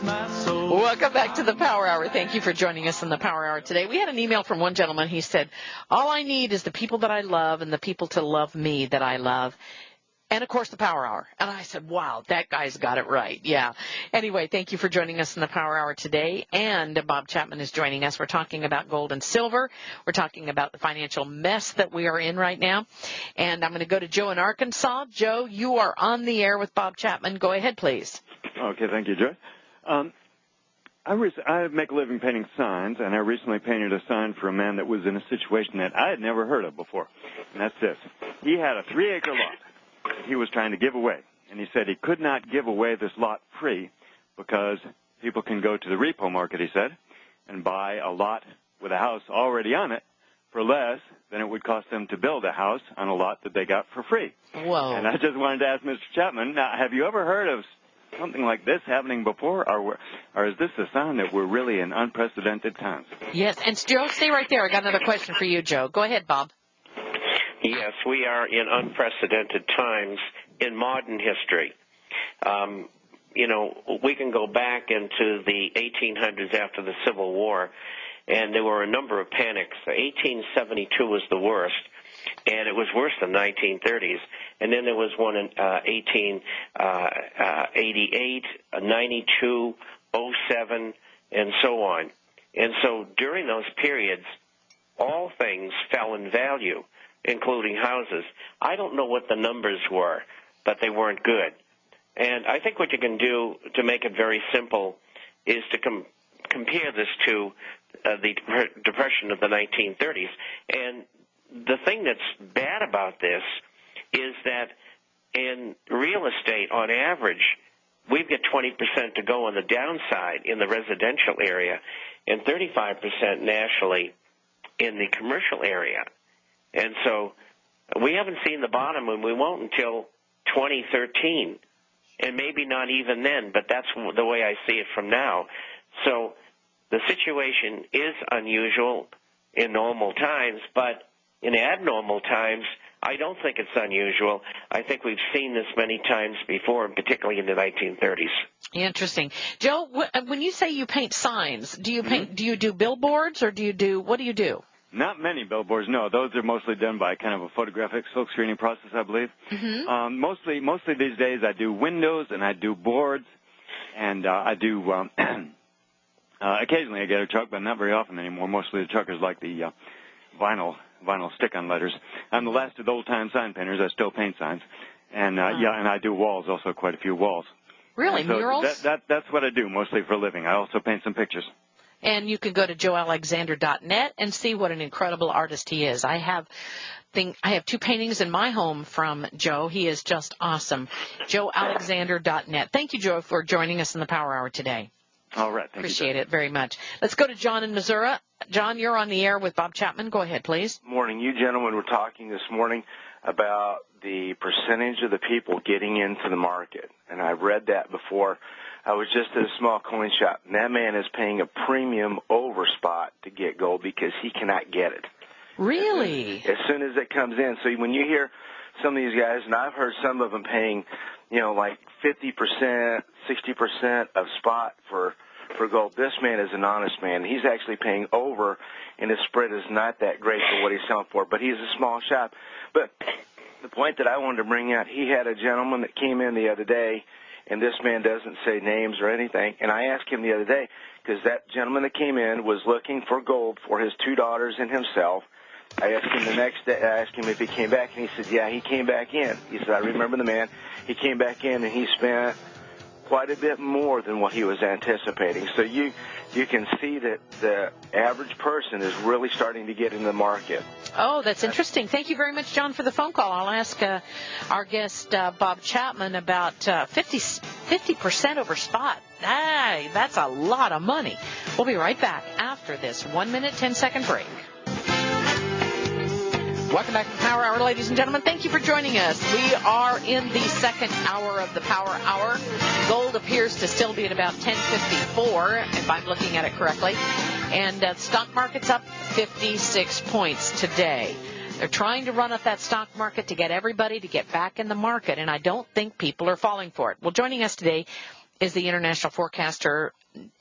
Welcome back to the Power Hour. Thank you for joining us in the Power Hour today. We had an email from one gentleman. He said, all I need is the people that I love and the people to love me that I love. And, of course, the Power Hour. And I said, wow, that guy's got it right. Yeah. Anyway, thank you for joining us in the Power Hour today. And Bob Chapman is joining us. We're talking about gold and silver. We're talking about the financial mess that we are in right now. And I'm going to go to Joe in Arkansas. Joe, you are on the air with Bob Chapman. Go ahead, please. Okay, thank you, Joe. I make a living painting signs, and I recently painted a sign for a man that was in a situation that I had never heard of before. And that's this. He had a 3-acre lot that he was trying to give away. And he said he could not give away this lot free because people can go to the repo market, he said, and buy a lot with a house already on it for less than it would cost them to build a house on a lot that they got for free. Whoa. And I just wanted to ask Mr. Chapman, now, have you ever heard of something like this happening before, or is this a sign that we're really in unprecedented times? Yes, and Joe, stay right there. I got another question for you, Joe. Go ahead, Bob. Yes, we are in unprecedented times in modern history. We can go back into the 1800s after the Civil War, and there were a number of panics. 1872 was the worst, and it was worse than 1930s. And then there was one in 1888, 92, 07, and so on. And so during those periods, all things fell in value, including houses. I don't know what the numbers were, but they weren't good. And I think what you can do to make it very simple is to compare this to the Depression of the 1930s. And the thing that's bad about this is that in real estate, on average, we've got 20% to go on the downside in the residential area and 35% nationally in the commercial area. And so we haven't seen the bottom, and we won't until 2013, and maybe not even then, but that's the way I see it from now. So the situation is unusual in normal times, but in abnormal times, I don't think it's unusual. I think we've seen this many times before, particularly in the 1930s. Interesting. Joe, when you say you paint signs, do you paint? Do you do billboards, or what do you do? Not many billboards, no. Those are mostly done by kind of a photographic silk screening process, I believe. Mm-hmm. Mostly these days I do windows and I do boards, and I do occasionally I get a truck, but not very often anymore. Mostly the truckers like the vinyl stick-on letters. I'm the last of the old-time sign painters. I still paint signs, and and I do walls also, quite a few walls. Really, so murals? That's what I do mostly for a living. I also paint some pictures. And you can go to joealexander.net and see what an incredible artist he is. I have 2 paintings in my home from Joe. He is just awesome. joealexander.net. Thank you, Joe, for joining us in the Power Hour today. All right. Appreciate it very much. Let's go to John in Missouri. John, you're on the air with Bob Chapman. Go ahead, please. Morning. You gentlemen were talking this morning about the percentage of the people getting into the market, and I've read that before. I was just at a small coin shop, and that man is paying a premium over spot to get gold because he cannot get it. Really? As soon as it comes in. So when you hear some of these guys, and I've heard some of them paying, like 50%, 60% of spot for gold. This man is an honest man. He's actually paying over, and his spread is not that great for what he's selling for, but he's a small shop. But the point that I wanted to bring out, he had a gentleman that came in the other day, and this man doesn't say names or anything. And I asked him the other day, because that gentleman that came in was looking for gold for his 2 daughters and himself. I asked him the next day, I asked him if he came back, and he said, yeah, he came back in. He said, I remember the man. He came back in, and he spent quite a bit more than what he was anticipating. So you can see that the average person is really starting to get in the market. Oh, that's interesting. Thank you very much, John, for the phone call. I'll ask our guest, Bob Chapman, about 50% over spot. Hey, that's a lot of money. We'll be right back after this 1-minute, 10-second break. Welcome back to the Power Hour, ladies and gentlemen. Thank you for joining us. We are in the second hour of the Power Hour. Gold appears to still be at about 10.54, if I'm looking at it correctly. And the stock market's up 56 points today. They're trying to run up that stock market to get everybody to get back in the market, and I don't think people are falling for it. Well, joining us today is the International Forecaster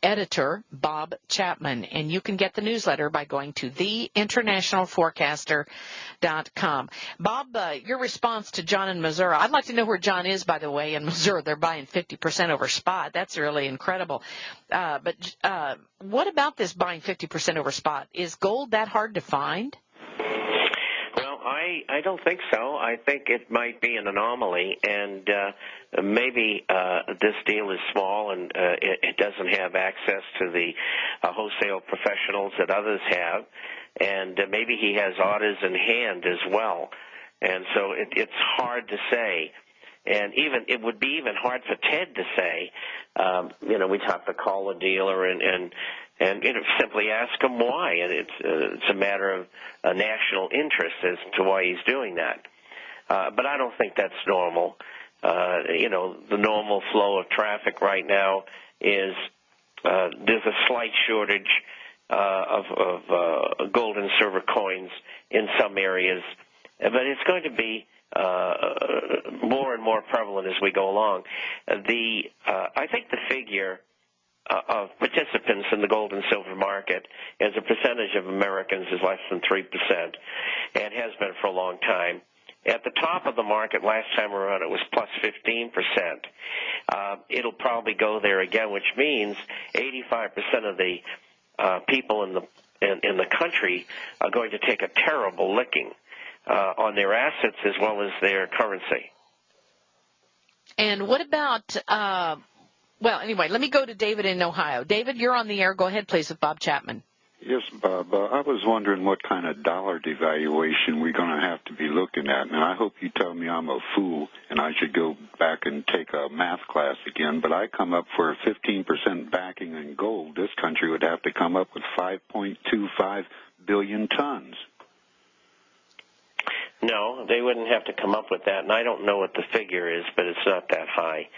editor, Bob Chapman. And you can get the newsletter by going to theinternationalforecaster.com. Bob, your response to John in Missouri. I'd like to know where John is, by the way, in Missouri. They're buying 50% over spot. That's really incredible. But what about this buying 50% over spot? Is gold that hard to find? Well, I don't think so. I think it might be an anomaly, and maybe this deal is small and it doesn't have access to the wholesale professionals that others have, and maybe he has orders in hand as well, and so it's hard to say. And even it would be even hard for Ted to say. We'd have to call a dealer and simply ask him why. And it's a matter of a national interest as to why he's doing that. But I don't think that's normal. The normal flow of traffic right now is there's a slight shortage of gold and silver coins in some areas, but it's going to be more and more prevalent as we go along. I think the figure of participants in the gold and silver market as a percentage of Americans is less than 3%, and has been for a long time. At the top of the market last time around, it was plus 15%. It'll probably go there again, which means 85% of the people in the country are going to take a terrible licking on their assets as well as their currency. And what about, anyway, let me go to David in Ohio. David, you're on the air. Go ahead, please, with Bob Chapman. Yes, Bob. I was wondering what kind of dollar devaluation we're going to have to be looking at. Now, I hope you tell me I'm a fool and I should go back and take a math class again, but I come up for a 15% backing in gold. This country would have to come up with 5.25 billion tons. No, they wouldn't have to come up with that, and I don't know what the figure is, but it's not that high.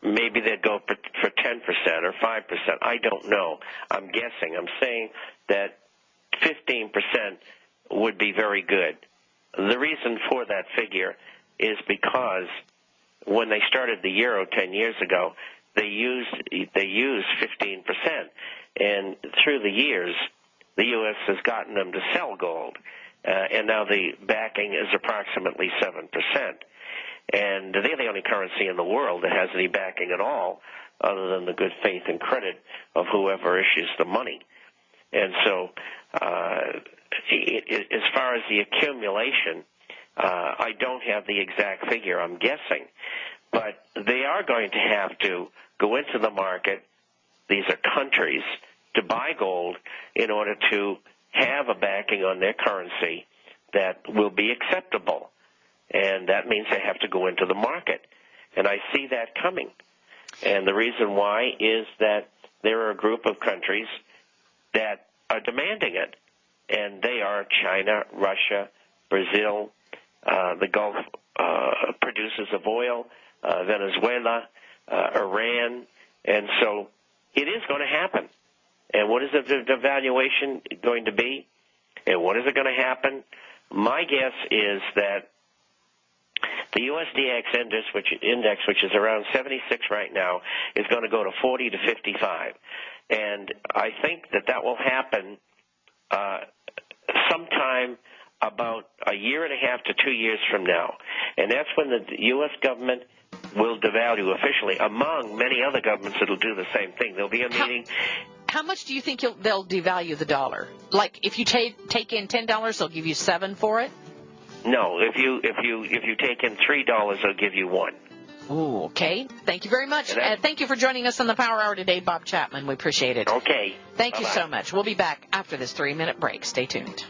Maybe they'd go for 10% or 5%. I don't know. I'm guessing. I'm saying that 15% would be very good. The reason for that figure is because when they started the euro 10 years ago, they used 15%, and through the years, the U.S. has gotten them to sell gold. And now the backing is approximately 7%. And they're the only currency in the world that has any backing at all other than the good faith and credit of whoever issues the money. And so as far as the accumulation, I don't have the exact figure. I'm guessing. But they are going to have to go into the market, these are countries, to buy gold in order to have a backing on their currency that will be acceptable. And that means they have to go into the market. And I see that coming. And the reason why is that there are a group of countries that are demanding it. And they are China, Russia, Brazil, the Gulf producers of oil, Venezuela, Iran. And so it is going to happen. And what is the devaluation going to be? And what is it going to happen? My guess is that the USDX index, which is around 76 right now, is going to go to 40 to 55. And I think that will happen sometime about a year and a half to 2 years from now. And that's when the U.S. government will devalue officially, among many other governments that will do the same thing. There'll be a meeting. How much do you think they'll devalue the dollar? Like if you take in $10, they'll give you $7 for it? No, if you take in $3, they'll give you $1. Ooh, okay. Thank you very much. Thank you for joining us on the Power Hour today, Bob Chapman. We appreciate it. Okay. Thank you Bye-bye. so much. We'll be back after this 3-minute break. Stay tuned.